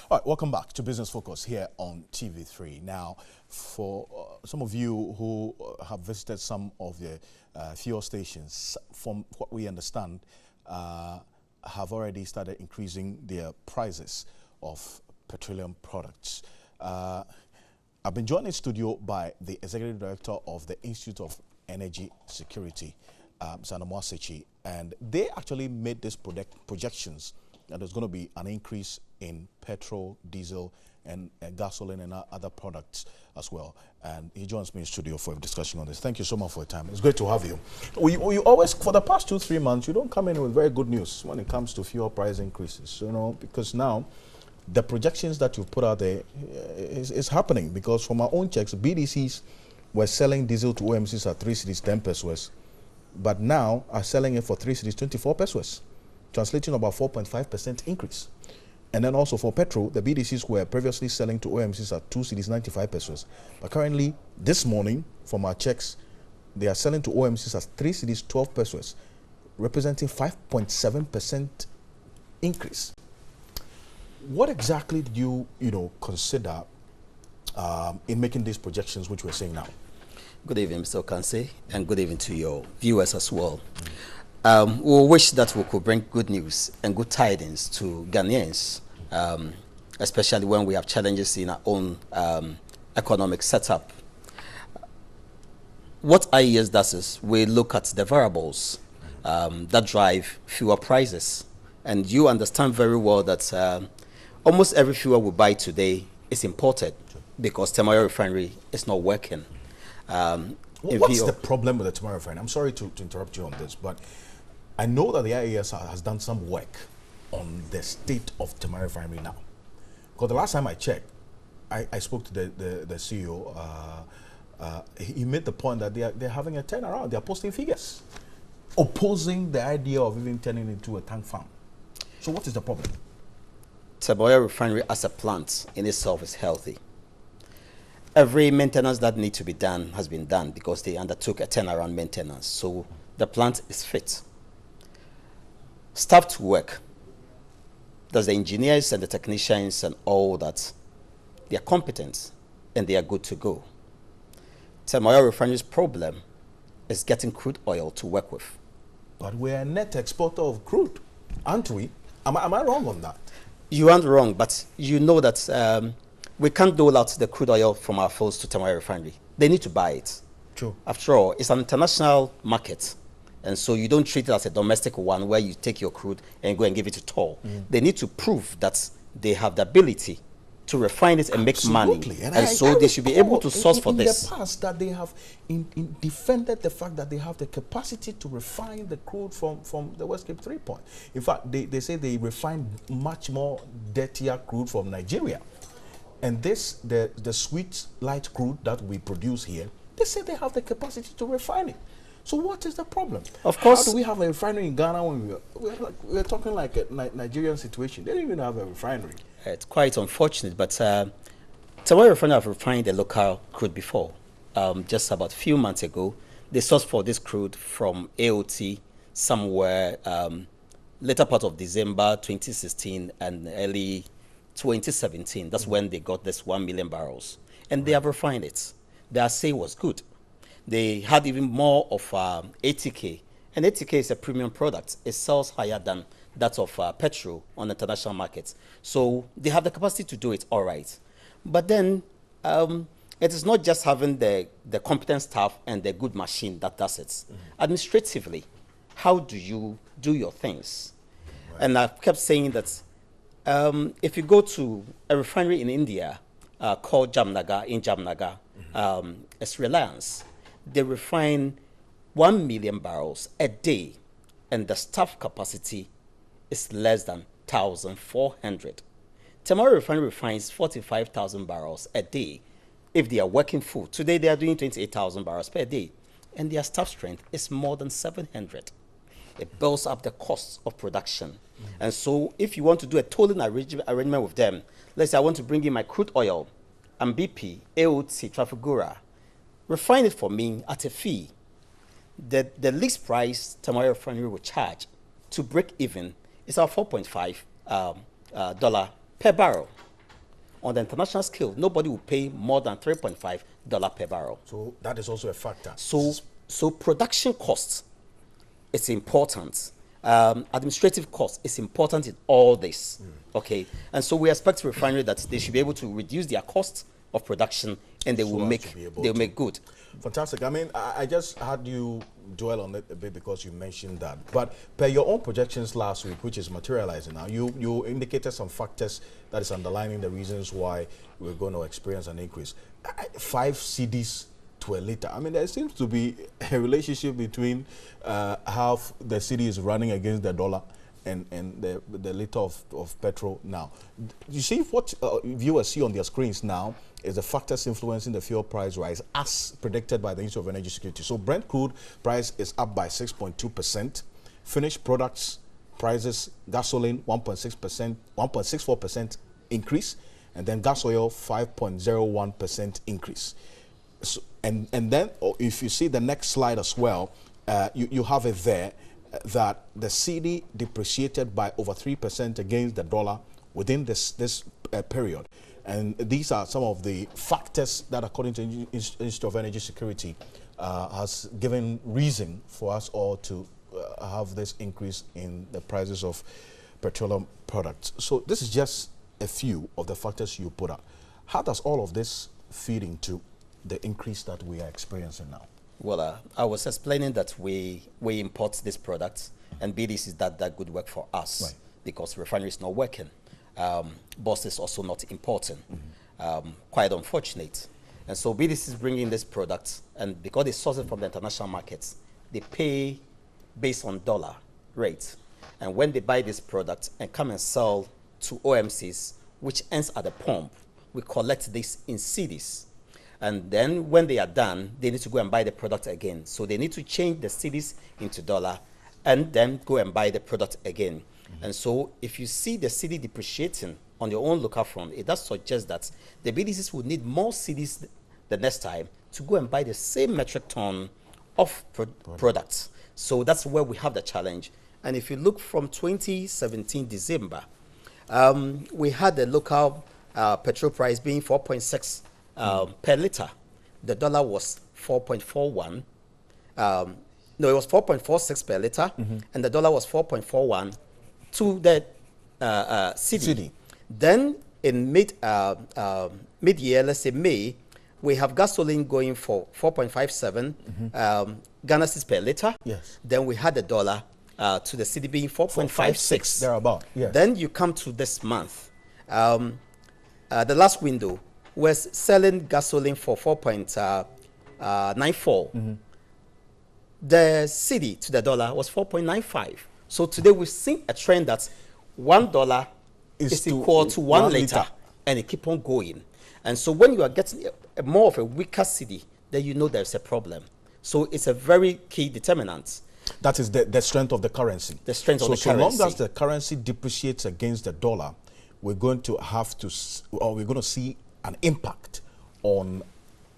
All right, welcome back to Business Focus here on TV3. Now, for some of you who have visited some of the fuel stations, from what we understand, have already started increasing their prices of petroleum products. I've been joined in studio by the Executive Director of the Institute of Energy Security, Sanomo Asechi, and they actually made these projections that there's going to be an increase in petrol, diesel, and gasoline and other products as well. And he joins me in studio for a discussion on this. Thank you so much for your time. It's great to have you. We always, for the past 2-3 months, you don't come in with very good news when it comes to fuel price increases, you know, because now the projections that you've put out there is happening, because from our own checks, BDCs were selling diesel to OMCs at 3 cedis 10 pesos, but now are selling it for 3 cedis 24 pesos. Translating about 4.5% increase. And then also for petrol, the BDCs were previously selling to OMCs at 2 cedis 95 pesos. But currently, this morning, from our checks, they are selling to OMCs at 3 cedis 12 pesos, representing 5.7% increase. What exactly did you consider in making these projections, which we're seeing now? Good evening, Mr. Okanse, and good evening to your viewers as well. We wish that we could bring good news and good tidings to Ghanaians, especially when we have challenges in our own economic setup. What IES does is we look at the variables that drive fuel prices. And you understand very well that almost every fuel we buy today is imported because Temoyo Refinery is not working. What's the problem with the Temoyo Refinery? I'm sorry to interrupt you on this, but I know that the IAS has done some work on the state of Temoyo Refinery now. Because the last time I checked, I spoke to the CEO. He made the point that they're having a turnaround. They're posting figures, opposing the idea of even turning into a tank farm. So what is the problem? Temoyo Refinery as a plant in itself is healthy. Every maintenance that needs to be done has been done because they undertook a turnaround maintenance. So the plant is fit. Staff to work. There's the engineers and the technicians and all that. They are competent and they are good to go. Temoyo Refinery's problem is getting crude oil to work with. But we're a net exporter of crude, aren't we? Am I wrong on that? You aren't wrong, but you know that we can't dole out the crude oil from our fields to Temoyo Refinery. They need to buy it. True. After all, it's an international market. And so you don't treat it as a domestic one where you take your crude and go and give it to toll. They need to prove that they have the ability to refine it and make money. And so they should be able to source for this. In the past, that they have defended the fact that they have the capacity to refine the crude from the West Cape 3 point. In fact, they say they refine much more dirtier crude from Nigeria. And this, the sweet light crude that we produce here, they say they have the capacity to refine it. So what is the problem? Of course. How do we have a refinery in Ghana when we're talking like a Nigerian situation? They don't even have a refinery. It's quite unfortunate, but Temoyo Refinery have refined the local crude before. Just about a few months ago, they sourced for this crude from AOT somewhere later part of December 2016 and early 2017. That's when they got this 1 million barrels. And they have refined it. The assay was good. They had even more of ATK. And ATK is a premium product. It sells higher than that of petrol on the international markets. So they have the capacity to do it all right. But then it is not just having the competent staff and the good machine that does it. Administratively, how do you do your things? Right. And I kept saying that if you go to a refinery in India called Jamnagar, it's Reliance. They refine 1 million barrels a day, and the staff capacity is less than 1,400. Temoyo Refinery refines 45,000 barrels a day if they are working full. Today they are doing 28,000 barrels per day, and their staff strength is more than 700. It builds up the costs of production. And so if you want to do a tolling arrangement with them, let's say I want to bring in my crude oil, and BP, AOT, Trafigura, refine it for me at a fee. The least price Temoyo Refinery will charge to break even is our $4.5 per barrel. on the international scale, nobody will pay more than $3.5 per barrel. So that is also a factor. So production costs, it's important. Administrative costs is important in all this. Okay, and so we expect refinery that they should be able to reduce their cost of production, and they will make good. Fantastic. I mean, I just had you dwell on it a bit because you mentioned that. But per your own projections last week, which is materializing now, you indicated some factors that is underlining the reasons why we're going to experience an increase. 5 cedis to a liter. I mean, there seems to be a relationship between how the city is running against the dollar and the liter of petrol now. You see what viewers see on their screens now is the factors influencing the fuel price rise as predicted by the Institute of Energy Security. So Brent crude price is up by 6.2%. Finished products prices, gasoline 1.6%, 1.64% increase, and then gas oil 5.01% increase. So, and then if you see the next slide as well, you have it there that the cedi depreciated by over 3% against the dollar within this period. And these are some of the factors that, according to the Institute of Energy Security, has given reason for us all to have this increase in the prices of petroleum products. So this is just a few of the factors you put out. How does all of this feed into the increase that we are experiencing now? Well, I was explaining that we import these products, and BDC is that good work for us, right, because refinery is not working. Boss is also not importing. Quite unfortunate. And so BDC is bringing this product, and because they source it from the international markets, they pay based on dollar rates. And when they buy this product and come and sell to OMCs, which ends at the pump, we collect this in cedis. And then when they are done, they need to go and buy the product again. So they need to change the cedis into dollar and then go and buy the product again. And so if you see the cedi depreciating on your own local front, it does suggest that the BDCs will need more cedis the next time to go and buy the same metric ton of products. So that's where we have the challenge. And if you look from 2017 December, we had the local petrol price being 4.6 per liter. The dollar was 4.41. No, it was 4.46 per liter, and the dollar was 4.41 to the cedi. Then in mid-year, let's say May, we have gasoline going for 4.57 Ghana cedis per liter. Yes. Then we had the dollar to the cedi being 4.56. Thereabout. Yes. Then you come to this month. The last window was selling gasoline for 4.94. The cedi to the dollar was 4.95. So today we've seen a trend that $1 is equal to 1 liter, and it keep on going. And so when you are getting more of a weaker cedi, then you know there's a problem. So it's a very key determinant. That is the strength of the currency. The strength of the currency. So long as the currency depreciates against the dollar, we're going to have to, or we're going to see an impact on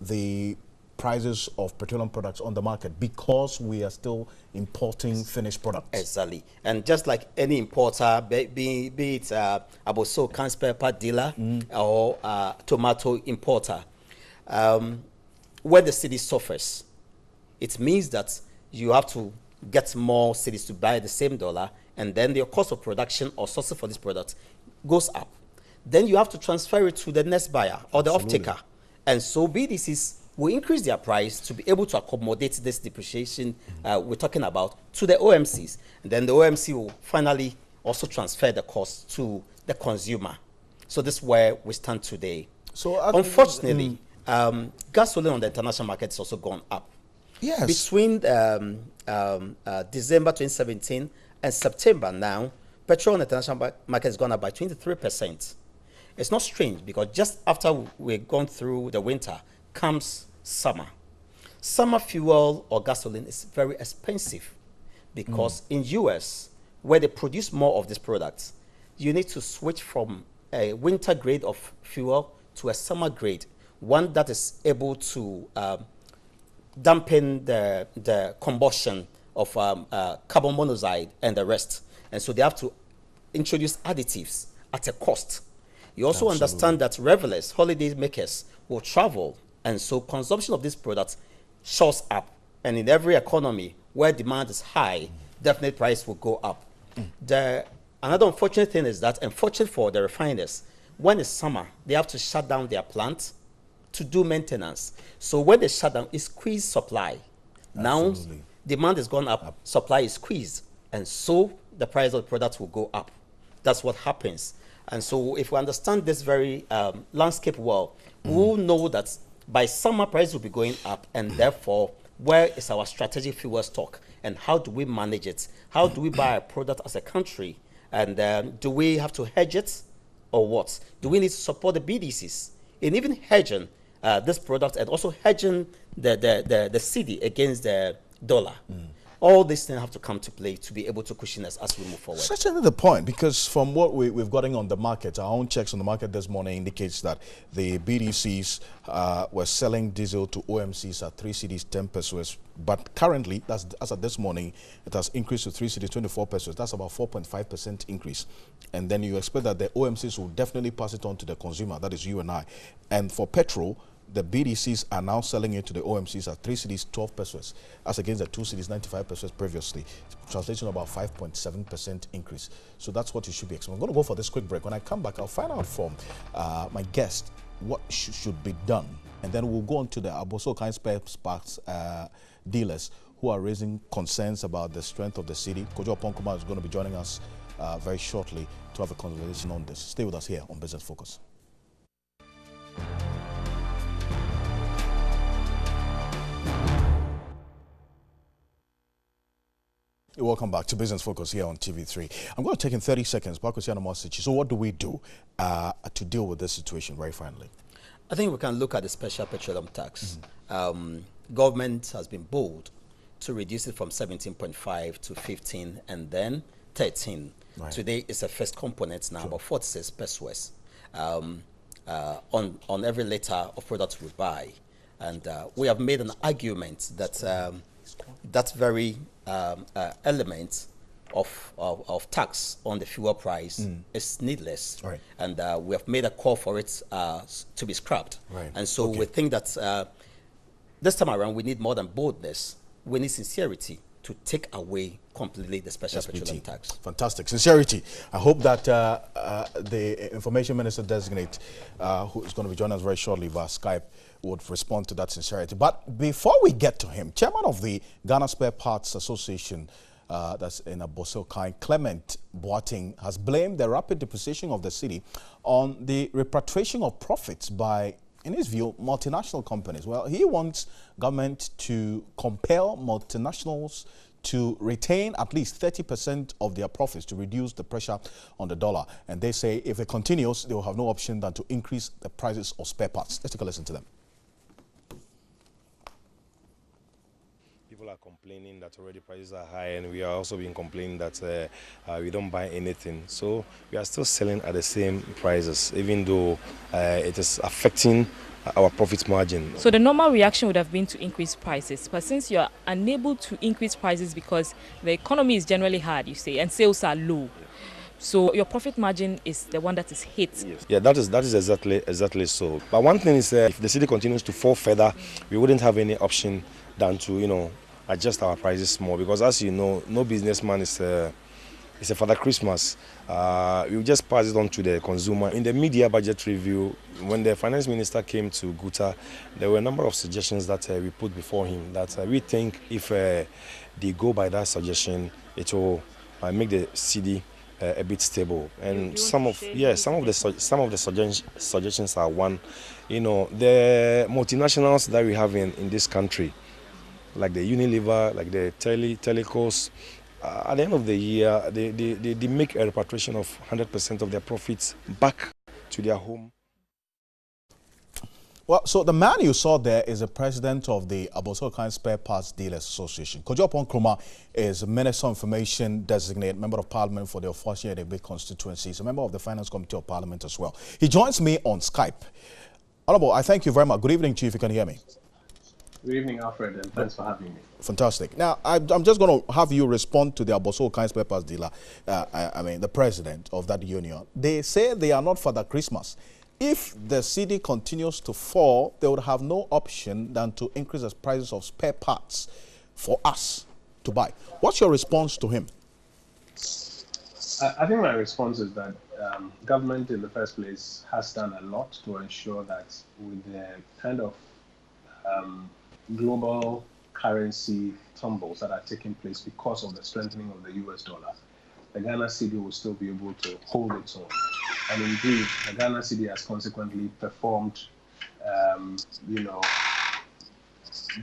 the prices of petroleum products on the market because we are still importing finished products. Exactly. And just like any importer, be it Aboso, cans pepper dealer or tomato importer, where the cedi suffers, it means that you have to get more cedis to buy the same dollar, and then your cost of production or sourcing for this product goes up. Then you have to transfer it to the next buyer or the off-taker. And so BDCs will increase their price to be able to accommodate this depreciation we're talking about to the OMCs. And then the OMC will finally also transfer the cost to the consumer. So this is where we stand today. So unfortunately, gasoline on the international market has also gone up. Yes. Between December 2017 and September now, petrol on the international market has gone up by 23%. It's not strange because just after we've gone through the winter comes summer. Summer fuel or gasoline is very expensive because in US, where they produce more of these products, you need to switch from a winter grade of fuel to a summer grade, one that is able to dampen the combustion of carbon monoxide and the rest. And so they have to introduce additives at a cost. You also understand that revelers, holiday makers, will travel, and so consumption of these products shows up. And in every economy where demand is high, definitely price will go up. Another unfortunate thing is that, unfortunate for the refiners, when it's summer, they have to shut down their plant to do maintenance. So when they shut down, it squeezes supply. Now, demand has gone up, supply is squeezed, and so the price of the products will go up. That's what happens. And so if we understand this very landscape well, we will know that by summer, price will be going up, and therefore, where is our strategic fuel stock, and how do we manage it? How do we buy a product as a country? And do we have to hedge it, or what? Do we need to support the BDCs in even hedging this product, and also hedging the cedi against the dollar? All these things have to come to play to be able to cushion us as we move forward. Such another point, because from what we've gotten on the market, our own checks on the market this morning indicates that the BDCs were selling diesel to OMCs at 3 cedis 10 pesos. But currently, as of this morning, it has increased to 3 cedis 24 pesos. That's about 4.5% increase. And then you expect that the OMCs will definitely pass it on to the consumer, that is you and I. And for petrol, the BDCs are now selling it to the OMCs at 3 cedis 12 pesos, as against the 2 cedis 95 pesos previously, translating about 5.7% increase. So that's what you should be expecting. I'm going to go for this quick break. When I come back, I'll find out from my guest what should be done. And then we'll go on to the Abossey Okai spare parts dealers who are raising concerns about the strength of the cedi. Kojo Oppong is going to be joining us very shortly to have a conversation on this. Stay with us here on Business Focus. Welcome back to Business Focus here on TV3. I'm going to take in 30 seconds. So what do we do to deal with this situation, very finally? I think we can look at the special petroleum tax. Government has been bold to reduce it from 17.5 to 15 and then 13. Right. Today is the first component now, about 46 pesos on every liter of products we buy. And we have made an argument that that very element of tax on the fuel price is needless. Right. And we have made a call for it to be scrapped. Right. And so we think that this time around we need more than boldness. We need sincerity to take away completely the special petroleum tax. Fantastic. Sincerity. I hope that the Information Minister Designate, who is going to be joining us very shortly via Skype, would respond to that sincerity. But before we get to him, Chairman of the Ghana Spare Parts Association, that's in Abossey Okai, Clement Boateng, has blamed the rapid depreciation of the cedi on the repatriation of profits by, in his view, multinational companies. Well, he wants government to compel multinationals to retain at least 30% of their profits to reduce the pressure on the dollar. And they say if it continues, they will have no option than to increase the prices of spare parts. Let's take a listen to them. People are complaining that already prices are high, and we are also being complaining that we don't buy anything. So we are still selling at the same prices, even though it is affecting our profit margin. So the normal reaction would have been to increase prices, but since you are unable to increase prices because the economy is generally hard, you say, and sales are low, so your profit margin is the one that is hit. Yes. Yeah, that is exactly so. But one thing is, if the cedi continues to fall further, we wouldn't have any option than to, adjust our prices more, because as you know, no businessman is a Father Christmas. We just pass it on to the consumer. In the media budget review, when the finance minister came to Guta, there were a number of suggestions that we put before him that we think if they go by that suggestion, it will make the cedi a bit stable. And some of the suggestions are one, the multinationals that we have in this country, like the Unilever, like the Telecos, at the end of the year, they make a repatriation of 100% of their profits back to their home. Well, so the man you saw there is the president of the Abossey Okai Spare Parts Dealers Association. Kojo Oppong is Minister of Information Designate, Member of Parliament for the Ofosu Edegbe constituency. He's a member of the Finance Committee of Parliament as well. He joins me on Skype. Honorable, I thank you very much. Good evening to you if you can hear me. Good evening, Alfred, and thanks for having me. Fantastic. Now, I'm just going to have you respond to the Abossey Okan's Peppers dealer, I mean, the president of that union. They say they are not Father Christmas. If the cedi continues to fall, they would have no option than to increase the prices of spare parts for us to buy. What's your response to him? I think my response is that government, in the first place, has done a lot to ensure that with the kind of global currency tumbles that are taking place because of the strengthening of the US dollar, the Ghana cedi will still be able to hold its own. And indeed, the Ghana cedi has consequently performed,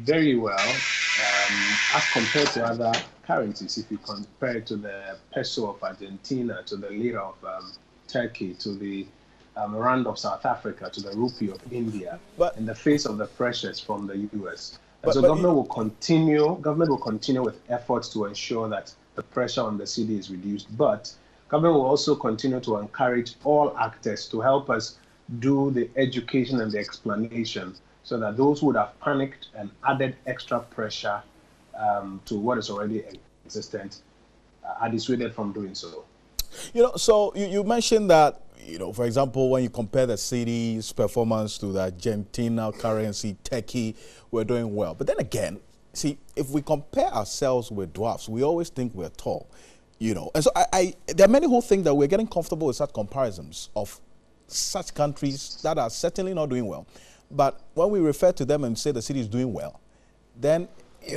very well as compared to other currencies. If you compare it to the peso of Argentina, to the lira of Turkey, to the rand of South Africa, to the rupee of India, but in the face of the pressures from the US. And so government will continue with efforts to ensure that the pressure on the cedi is reduced, but government will also continue to encourage all actors to help us do the education and the explanation so that those who would have panicked and added extra pressure to what is already existent are dissuaded from doing so. So you mentioned that, for example, when you compare the cedi's performance to the Argentina currency, Turkey, we're doing well. But then again, see, if we compare ourselves with dwarfs, we always think we're tall, And so there are many who think that we're getting comfortable with such comparisons of such countries that are certainly not doing well. But when we refer to them and say the cedi is doing well, then,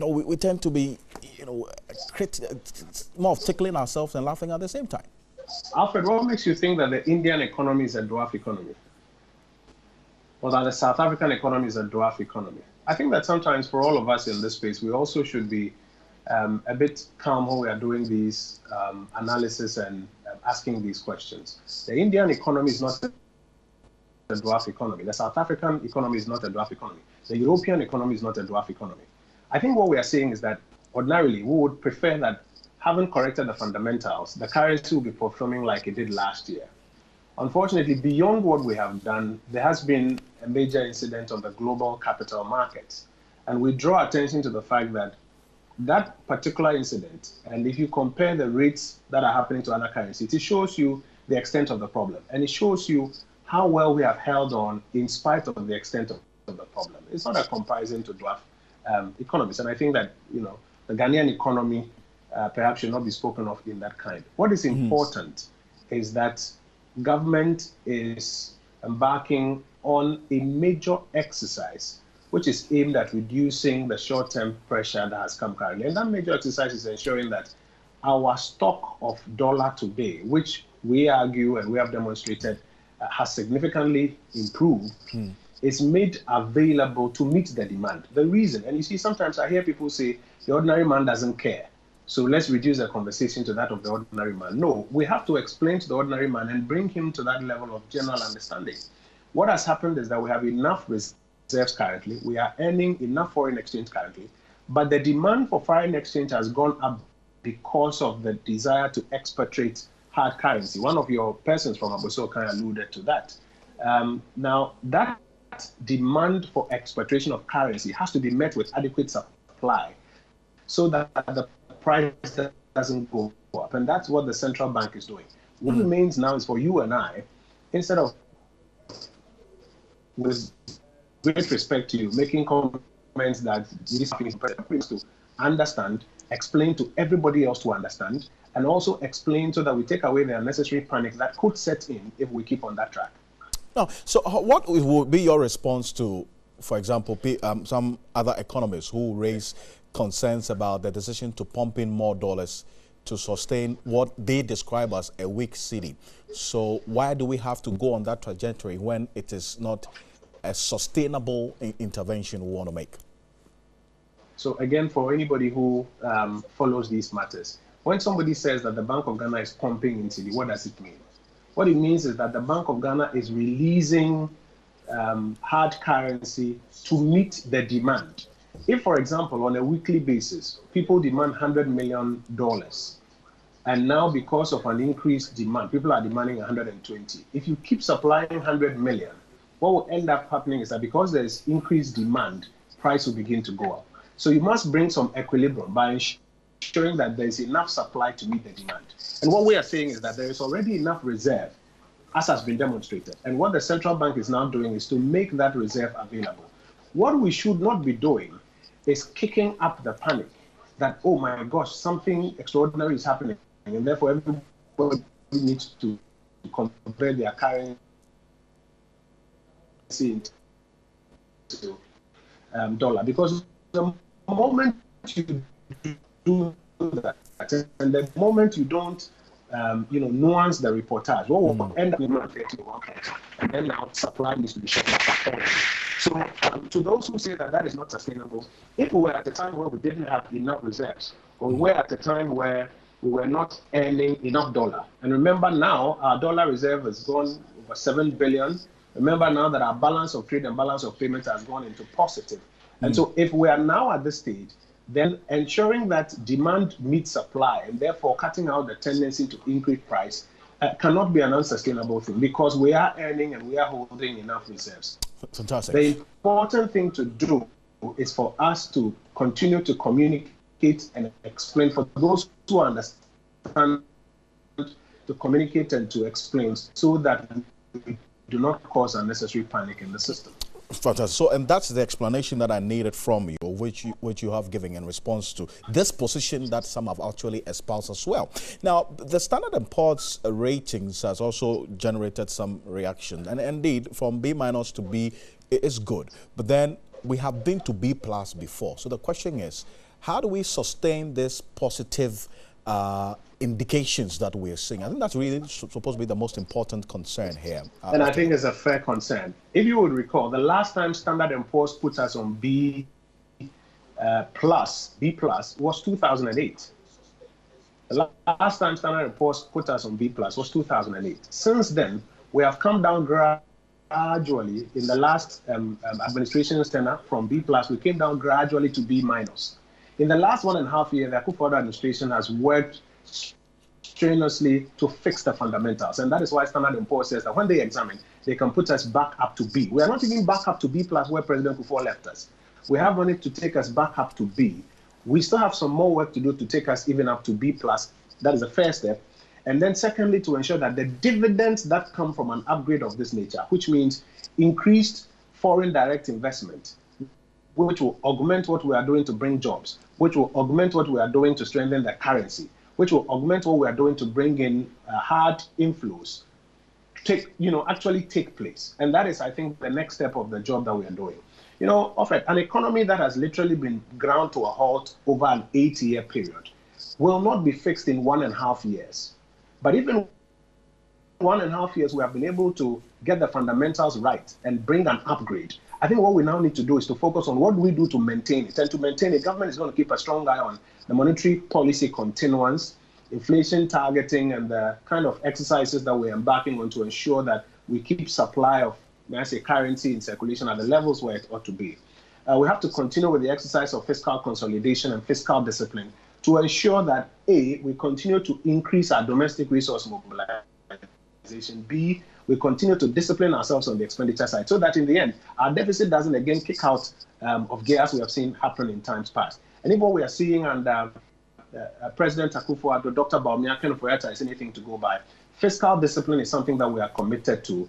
we tend to be, more of tickling ourselves and laughing at the same time. Alfred, what makes you think that the Indian economy is a dwarf economy? Or that the South African economy is a dwarf economy? I think that sometimes for all of us in this space, we also should be a bit calm when we are doing these analysis and asking these questions. The Indian economy is not a dwarf economy. The South African economy is not a dwarf economy. The European economy is not a dwarf economy. I think what we are saying is that ordinarily we would prefer that, having corrected the fundamentals, the currency will be performing like it did last year. Unfortunately, beyond what we have done, there has been a major incident on the global capital markets. And we draw attention to the fact that that particular incident, and if you compare the rates that are happening to other currencies, it shows you the extent of the problem. And it shows you how well we have held on in spite of the extent of the problem. It's not a comparison to dwarf economies. And I think that, the Ghanaian economy perhaps should not be spoken of in that kind. What is important is that government is embarking on a major exercise which is aimed at reducing the short-term pressure that has come currently. And that major exercise is ensuring that our stock of dollar today, which we argue and we have demonstrated has significantly improved, is made available to meet the demand. The reason, and you see, sometimes I hear people say, the ordinary man doesn't care, so let's reduce the conversation to that of the ordinary man. No, we have to explain to the ordinary man and bring him to that level of general understanding. What has happened is that we have enough reserves currently, we are earning enough foreign exchange currently, but the demand for foreign exchange has gone up because of the desire to expatriate hard currency. One of your persons from Abossey Okan alluded to that. Now, that demand for expatriation of currency has to be met with adequate supply so that the price doesn't go up. And that's what the central bank is doing. What remains now is for you and I, instead of, with great respect to you, making comments that this is to understand, explain to everybody else to understand, and also explain so that we take away the unnecessary panic that could set in if we keep on that track. Now, so what would be your response to, for example, some other economists who raise concerns about the decision to pump in more dollars to sustain what they describe as a weak cedi? So why do we have to go on that trajectory when it is not a sustainable intervention we want to make? So again, for anybody who follows these matters, when somebody says that the Bank of Ghana is pumping in cedi, what does it mean? What it means is that the Bank of Ghana is releasing hard currency to meet the demand. If, for example, on a weekly basis, people demand $100 million, and now because of an increased demand, people are demanding 120. If you keep supplying 100 million, what will end up happening is that because there is increased demand, price will begin to go up. So you must bring some equilibrium by ensuring that there is enough supply to meet the demand. And what we are saying is that there is already enough reserve, as has been demonstrated. And what the central bank is now doing is to make that reserve available. What we should not be doing is kicking up the panic that, oh my gosh, something extraordinary is happening, and therefore everybody needs to compare their currency to dollar. Because the moment you do that, and the moment you don't nuance the reportage, what will end up in affecting market, and then now supply needs to be shut down. So to those who say that that is not sustainable, if we were at a time where we didn't have enough reserves, or we were at a time where we were not earning enough dollar, and remember now our dollar reserve has gone over 7 billion. Remember now that our balance of trade and balance of payments has gone into positive. And so if we are now at this stage, then ensuring that demand meets supply and therefore cutting out the tendency to increase price cannot be an unsustainable thing, because we are earning and we are holding enough reserves. Fantastic. The important thing to do is for us to continue to communicate and explain, for those who understand, to communicate and to explain, so that we do not cause unnecessary panic in the system. Fantastic. So, and that's the explanation that I needed from you, which you have given in response to this position that some have actually espoused as well. Now, the Standard & Poor's ratings has also generated some reaction, and indeed, from B- to B is good. But then we have been to B+ before. So the question is, how do we sustain this positive indications that we're seeing? I think that's really supposed to be the most important concern here. And I think it's a fair concern. If you would recall, the last time Standard & Poor's put us on B+ was 2008. The last time Standard & Poor's put us on B+ was 2008. Since then, we have come down gradually. In the last administration's tenure, from B+, we came down gradually to B-. In the last 1.5 years, the Akufo-Addo administration has worked strenuously to fix the fundamentals. And that is why Standard & Poor's says that when they examine, they can put us back up to B. We are not even back up to B+ where President Kufuor left us. We have money to take us back up to B. We still have some more work to do to take us even up to B+. That is the first step. And then secondly, to ensure that the dividends that come from an upgrade of this nature, which means increased foreign direct investment, which will augment what we are doing to bring jobs, which will augment what we are doing to strengthen the currency, which will augment what we are doing to bring in hard inflows, actually take place. And that is, I think, the next step of the job that we are doing. Often, an economy that has literally been ground to a halt over an 8-year period will not be fixed in 1.5 years. But even 1.5 years, we have been able to get the fundamentals right and bring an upgrade. I think what we now need to do is to focus on what do we do to maintain it. And to maintain it, government is going to keep a strong eye on the monetary policy continuance, inflation targeting, and the kind of exercises that we're embarking on to ensure that we keep supply of, currency in circulation at the levels where it ought to be. We have to continue with the exercise of fiscal consolidation and fiscal discipline to ensure that, A, we continue to increase our domestic resource mobilization, B, we continue to discipline ourselves on the expenditure side, so that in the end, our deficit doesn't again kick out of gear as we have seen happen in times past. And if what we are seeing under President Akufo-Addo, Dr. Bawumia Kenneth-Boyata is anything to go by, fiscal discipline is something that we are committed to.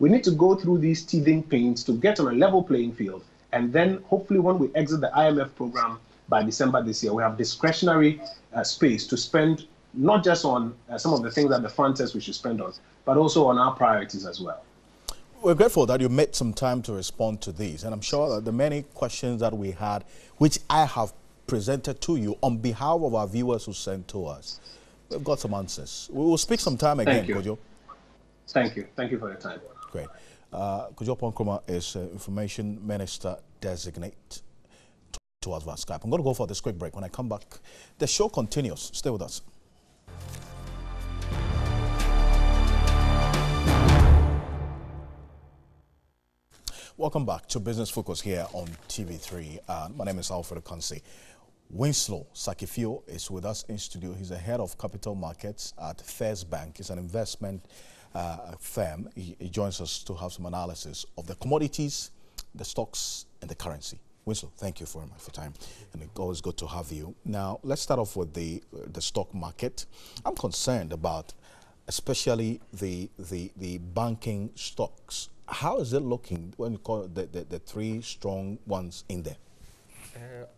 We need to go through these teething pains to get on a level playing field. And then hopefully when we exit the IMF program by December this year, we have discretionary space to spend not just on some of the things that the fund says we should spend on, but also on our priorities as well. We're grateful that you made some time to respond to these. And I'm sure that the many questions that we had, which I have presented to you on behalf of our viewers who sent to us, we've got some answers. We will speak some time again, Kojo. Thank you. Thank you for your time. Great. Kojo Oppong-Nkrumah is Information Minister Designate to us via Skype. I'm going to go for this quick break. When I come back, the show continues. Stay with us. Welcome back to Business Focus here on TV3. My name is Alfred Okansi. Winslow Sakifio is with us in studio. He's the head of capital markets at First Bank. It's an investment firm. He joins us to have some analysis of the commodities, the stocks, and the currency. Winslow, thank you very much for time, and it's always good to have you. Now, let's start off with the stock market. I'm concerned about, especially the banking stocks. How is it looking when you call the three strong ones in there?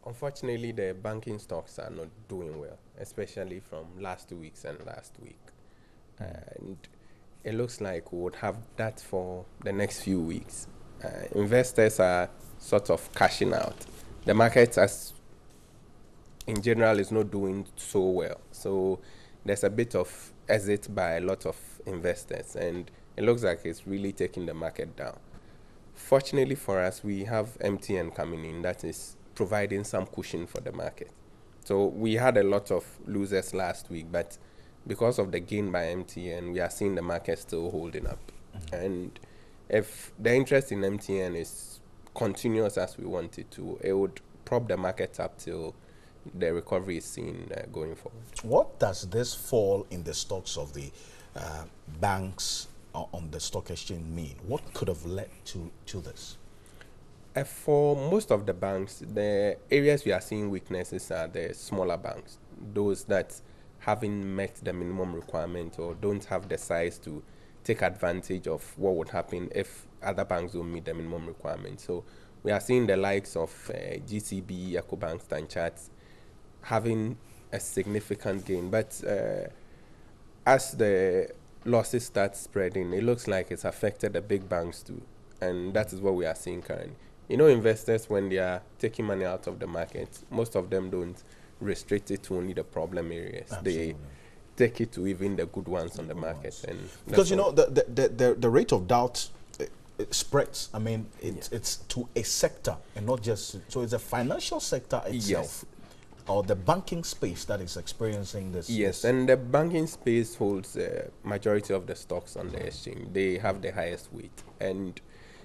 Unfortunately, the banking stocks are not doing well, especially from last 2 weeks and last week. And it looks like we would have that for the next few weeks. Investors are sort of cashing out. The market, as in general, is not doing so well. So there's a bit of exit by a lot of investors, and it looks like it's really taking the market down. Fortunately for us, we have MTN coming in that is providing some cushion for the market. So we had a lot of losers last week, but because of the gain by MTN, we are seeing the market still holding up. And if the interest in MTN is continuous as we want it to, it would prop the market up till the recovery is seen going forward. What does this fall in the stocks of the banks on the stock exchange mean? What could have led to this? For most of the banks, the areas we are seeing weaknesses are the smaller banks, those that haven't met the minimum requirement or don't have the size to take advantage of what would happen if other banks don't meet the minimum requirement. So we are seeing the likes of GCB, Ecobank, Standard Chartered having a significant gain. But as the losses start spreading, it looks like it's affected the big banks too. And that is what we are seeing currently. You know, investors, when they are taking money out of the market, most of them don't restrict it to only the problem areas. Absolutely. They take it to even the good ones on the market. And because, you know, the rate of doubt it spreads. I mean, it's to a sector and not just, so it's a financial sector itself. Yes. Or the banking space that is experiencing this. Yes, and the banking space holds the majority of the stocks on the exchange. They have the highest weight. And,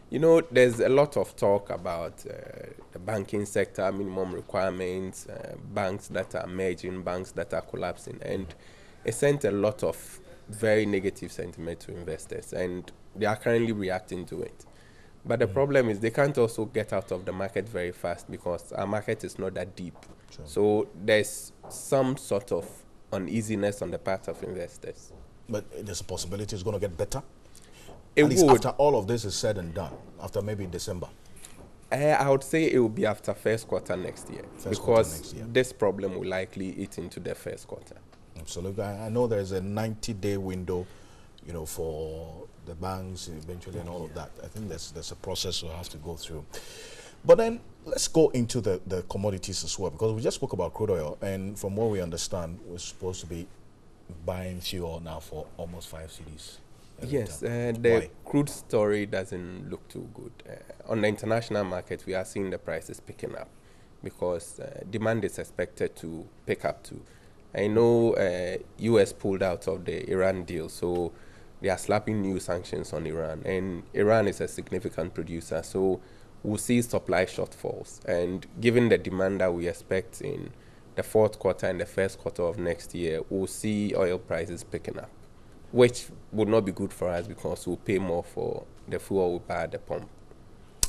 you know, there's a lot of talk about the banking sector, minimum requirements, banks that are merging, banks that are collapsing. And it sent a lot of very negative sentiment to investors. And they are currently reacting to it. But the problem is they can't also get out of the market very fast because our market is not that deep. Sure. So there's some sort of uneasiness on the part of investors. But there's a possibility it's going to get better? It At least would. after all of this is said and done, after maybe December? I would say it will be after first quarter next year. Because this problem will likely eat into the first quarter. Absolutely. I know there's a 90-day window, you know, for the banks eventually and all of that. I think there's a process we'll have to go through. But then let's go into the commodities as well, because we just spoke about crude oil, and from what we understand, we're supposed to be buying fuel now for almost 5 cedis. Yes, the crude story doesn't look too good. On the international market, we are seeing the prices picking up because demand is expected to pick up too. I know US pulled out of the Iran deal, so they are slapping new sanctions on Iran, and Iran is a significant producer, so we'll see supply shortfalls. And given the demand that we expect in the fourth quarter and the first quarter of next year, we'll see oil prices picking up, which would not be good for us because we'll pay more for the fuel we buy at the pump.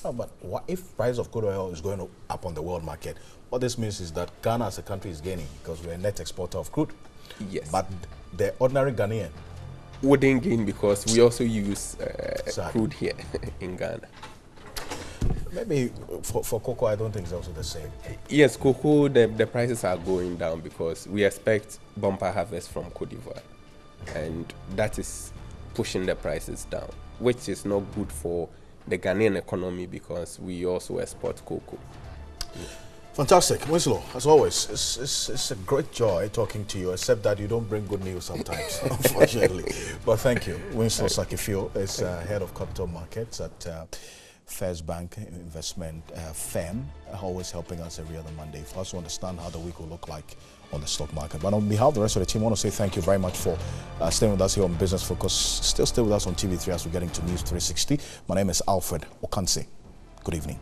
Oh, but what if price of crude oil is going up on the world market? What this means is that Ghana as a country is gaining because we're a net exporter of crude. Yes. But the ordinary Ghanaian wouldn't gain because we also use crude here in Ghana. Maybe for cocoa, I don't think it's also the same. Yes, cocoa, the prices are going down because we expect bumper harvest from Cote d'Ivoire. And that is pushing the prices down, which is not good for the Ghanaian economy because we also export cocoa. Yeah. Fantastic. Winslow, as always, it's a great joy talking to you, except that you don't bring good news sometimes, unfortunately. But thank you. Winslow Sakifio is head of capital markets at First Bank Investment Firm, always helping us every other Monday for us to understand how the week will look like on the stock market. But on behalf of the rest of the team, I want to say thank you very much for staying with us here on Business Focus. Still stay with us on TV3 as we get into News 360. My name is Alfred Okanse. Good evening.